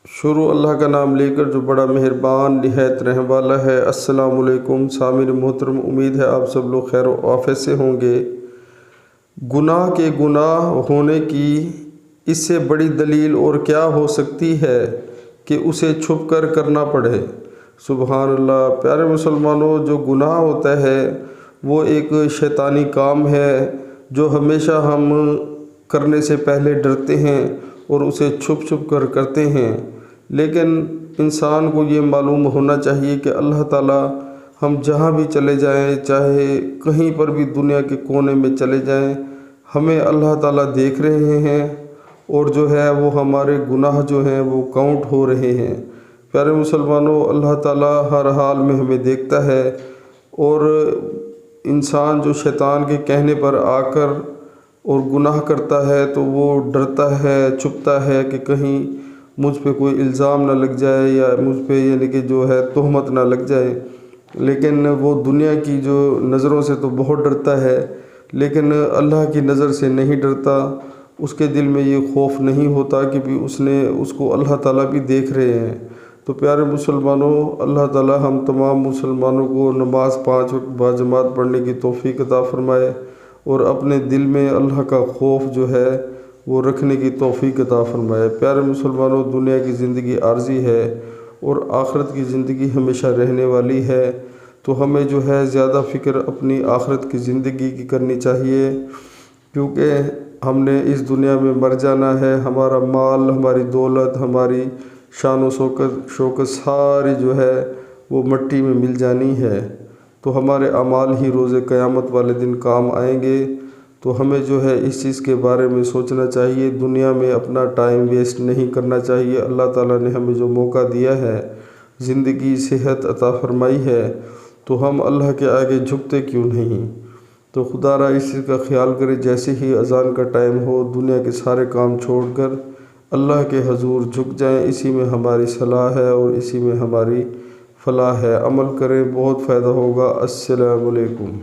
شروع اللہ کا نام لے کر جو بڑا مہربان نہایت رحم والا ہے۔ السلام علیکم سامعین محترم، امید ہے آپ سب لوگ خیر و عافیت سے ہوں گے۔ گناہ کے گناہ ہونے کی اس سے بڑی دلیل اور کیا ہو سکتی ہے کہ اسے چھپ کر کرنا پڑے۔ سبحان اللہ۔ پیارے مسلمانوں، جو گناہ ہوتا ہے وہ ایک شیطانی کام ہے جو ہمیشہ ہم کرنے سے پہلے ڈرتے ہیں اور اسے چھپ چھپ کر کرتے ہیں، لیکن انسان کو یہ معلوم ہونا چاہیے کہ اللہ تعالیٰ ہم جہاں بھی چلے جائیں، چاہے کہیں پر بھی دنیا کے کونے میں چلے جائیں، ہمیں اللہ تعالیٰ دیکھ رہے ہیں اور جو ہے وہ ہمارے گناہ جو ہیں وہ کاؤنٹ ہو رہے ہیں۔ پیارے مسلمانوں، اللہ تعالیٰ ہر حال میں ہمیں دیکھتا ہے، اور انسان جو شیطان کے کہنے پر آ کر اور گناہ کرتا ہے تو وہ ڈرتا ہے، چھپتا ہے کہ کہیں مجھ پہ کوئی الزام نہ لگ جائے یا مجھ پہ یعنی کہ جو ہے تہمت نہ لگ جائے، لیکن وہ دنیا کی جو نظروں سے تو بہت ڈرتا ہے، لیکن اللہ کی نظر سے نہیں ڈرتا۔ اس کے دل میں یہ خوف نہیں ہوتا کہ بھی اس کو اللہ تعالیٰ بھی دیکھ رہے ہیں۔ تو پیارے مسلمانوں، اللہ تعالیٰ ہم تمام مسلمانوں کو نماز 5 وقت باجماعت پڑھنے کی توفیق عطا فرمائے، اور اپنے دل میں اللہ کا خوف جو ہے وہ رکھنے کی توفیق عطا فرمائے۔ پیارے مسلمانوں، دنیا کی زندگی عارضی ہے اور آخرت کی زندگی ہمیشہ رہنے والی ہے، تو ہمیں جو ہے زیادہ فکر اپنی آخرت کی زندگی کی کرنی چاہیے، کیونکہ ہم نے اس دنیا میں مر جانا ہے۔ ہمارا مال، ہماری دولت، ہماری شان و شوکت ساری جو ہے وہ مٹی میں مل جانی ہے، تو ہمارے اعمال ہی روز قیامت والے دن کام آئیں گے۔ تو ہمیں جو ہے اس چیز کے بارے میں سوچنا چاہیے، دنیا میں اپنا ٹائم ویسٹ نہیں کرنا چاہیے۔ اللہ تعالیٰ نے ہمیں جو موقع دیا ہے، زندگی، صحت عطا فرمائی ہے، تو ہم اللہ کے آگے جھکتے کیوں نہیں؟ تو خدا را اس چیز کا خیال کرے، جیسے ہی اذان کا ٹائم ہو دنیا کے سارے کام چھوڑ کر اللہ کے حضور جھک جائیں۔ اسی میں ہماری صلاح ہے اور اسی میں ہماری فلاح ہے۔ عمل کریں، بہت فائدہ ہوگا۔ السلام علیکم۔